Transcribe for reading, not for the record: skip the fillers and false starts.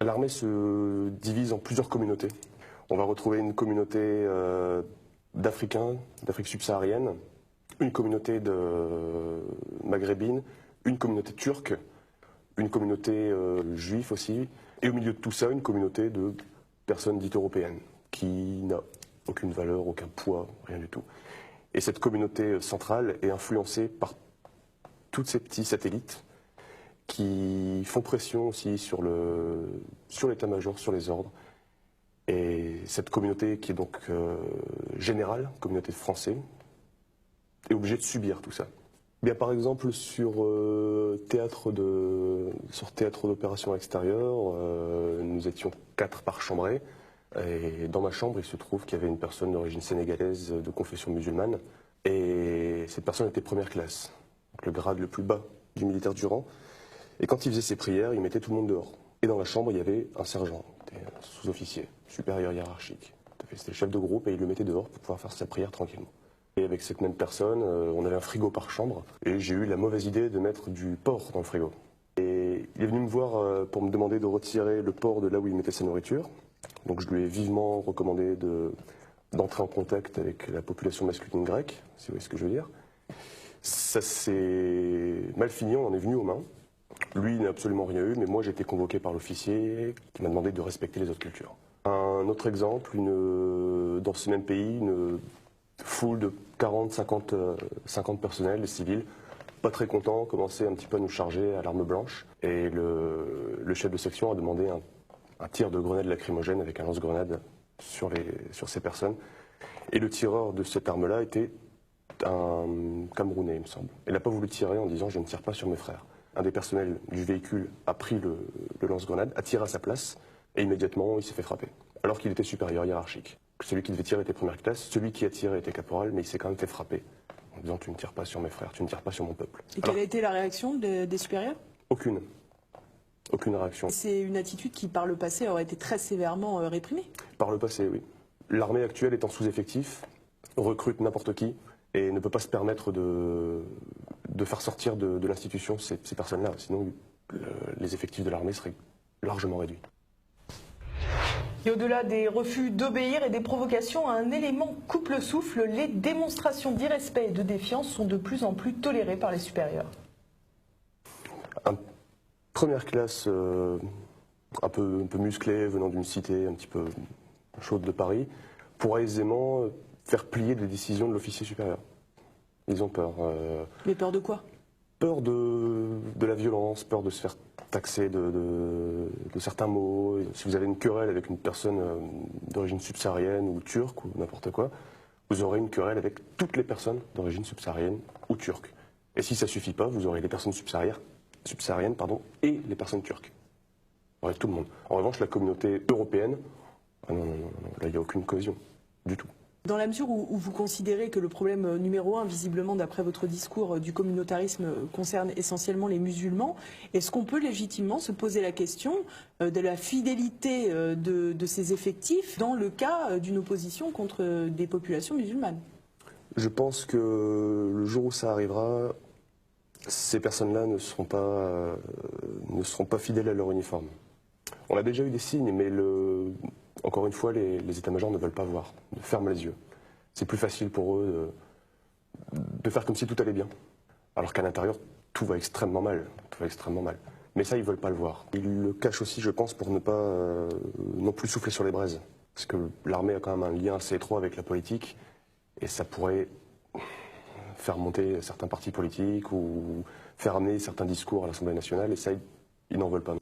L'armée se divise en plusieurs communautés. On va retrouver une communauté d'Africains, d'Afrique subsaharienne, une communauté de maghrébine, une communauté turque, une communauté juive aussi, et au milieu de tout ça, une communauté de personnes dites européennes, qui n'a aucune valeur, aucun poids, rien du tout. Et cette communauté centrale est influencée par tous ces petits satellites qui font pression aussi sur l'état-major, sur les ordres. Et cette communauté qui est donc générale, communauté de Français, est obligée de subir tout ça. Bien, par exemple, sur théâtre d'opération extérieure, nous étions 4 par chambrée. Et dans ma chambre, il se trouve qu'il y avait une personne d'origine sénégalaise de confession musulmane. Et cette personne était première classe, donc le grade le plus bas du militaire du rang. Et quand il faisait ses prières, il mettait tout le monde dehors. Et dans la chambre, il y avait un sergent, un sous-officier, supérieur hiérarchique. C'était le chef de groupe et il le mettait dehors pour pouvoir faire sa prière tranquillement. Et avec cette même personne, on avait un frigo par chambre. Et j'ai eu la mauvaise idée de mettre du porc dans le frigo. Et il est venu me voir pour me demander de retirer le porc de là où il mettait sa nourriture. Donc je lui ai vivement recommandé d'entrer en contact avec la population masculine grecque, si vous voyez ce que je veux dire. Ça s'est mal fini, on en est venu aux mains. Lui, il n'a absolument rien eu, mais moi j'ai été convoqué par l'officier qui m'a demandé de respecter les autres cultures. Un autre exemple, dans ce même pays, une foule de 40, 50 personnels civils, pas très contents, commençaient un petit peu à nous charger à l'arme blanche. Et le chef de section a demandé un tir de grenade lacrymogène avec un lance-grenade sur ces personnes. Et le tireur de cette arme-là était un Camerounais, il me semble. Il n'a pas voulu tirer en disant « je ne tire pas sur mes frères ». Un des personnels du véhicule a pris le lance-grenade, a tiré à sa place, et immédiatement il s'est fait frapper. Alors qu'il était supérieur hiérarchique. Celui qui devait tirer était première classe, celui qui a tiré était caporal, mais il s'est quand même fait frapper. En disant « tu ne tires pas sur mes frères, tu ne tires pas sur mon peuple ». Et quelle a été la réaction des supérieurs? Aucune. Aucune réaction. C'est une attitude qui, par le passé, aurait été très sévèrement réprimée? Par le passé, oui. L'armée actuelle est en sous-effectif, recrute n'importe qui, et ne peut pas se permettre de faire sortir de l'institution ces personnes-là. Sinon, les effectifs de l'armée seraient largement réduits. Et au-delà des refus d'obéir et des provocations à un élément coupe le souffle, les démonstrations d'irrespect et de défiance sont de plus en plus tolérées par les supérieurs. Première classe un peu musclée, venant d'une cité un petit peu chaude de Paris, pourra aisément faire plier les décisions de l'officier supérieur. Ils ont peur. Mais peur de quoi? Peur de la violence, peur de se faire taxer de certains mots. Si vous avez une querelle avec une personne d'origine subsaharienne ou turque ou n'importe quoi, vous aurez une querelle avec toutes les personnes d'origine subsaharienne ou turque. Et si ça ne suffit pas, vous aurez les personnes subsahariennes et les personnes turques. Vous aurez tout le monde. En revanche, la communauté européenne, ah non, là il n'y a aucune cohésion du tout. Dans la mesure où vous considérez que le problème numéro 1, visiblement d'après votre discours, du communautarisme concerne essentiellement les musulmans, est-ce qu'on peut légitimement se poser la question de la fidélité de ces effectifs dans le cas d'une opposition contre des populations musulmanes? Je pense que le jour où ça arrivera, ces personnes-là ne seront pas fidèles à leur uniforme. On a déjà eu des signes, mais encore une fois, les états-majors ne veulent pas voir, ne ferment les yeux. C'est plus facile pour eux de faire comme si tout allait bien. Alors qu'à l'intérieur, tout va extrêmement mal. Tout va extrêmement mal. Mais ça, ils ne veulent pas le voir. Ils le cachent aussi, je pense, pour ne pas non plus souffler sur les braises. Parce que l'armée a quand même un lien assez étroit avec la politique, et ça pourrait faire monter certains partis politiques ou faire amener certains discours à l'Assemblée nationale, et ça, ils n'en veulent pas.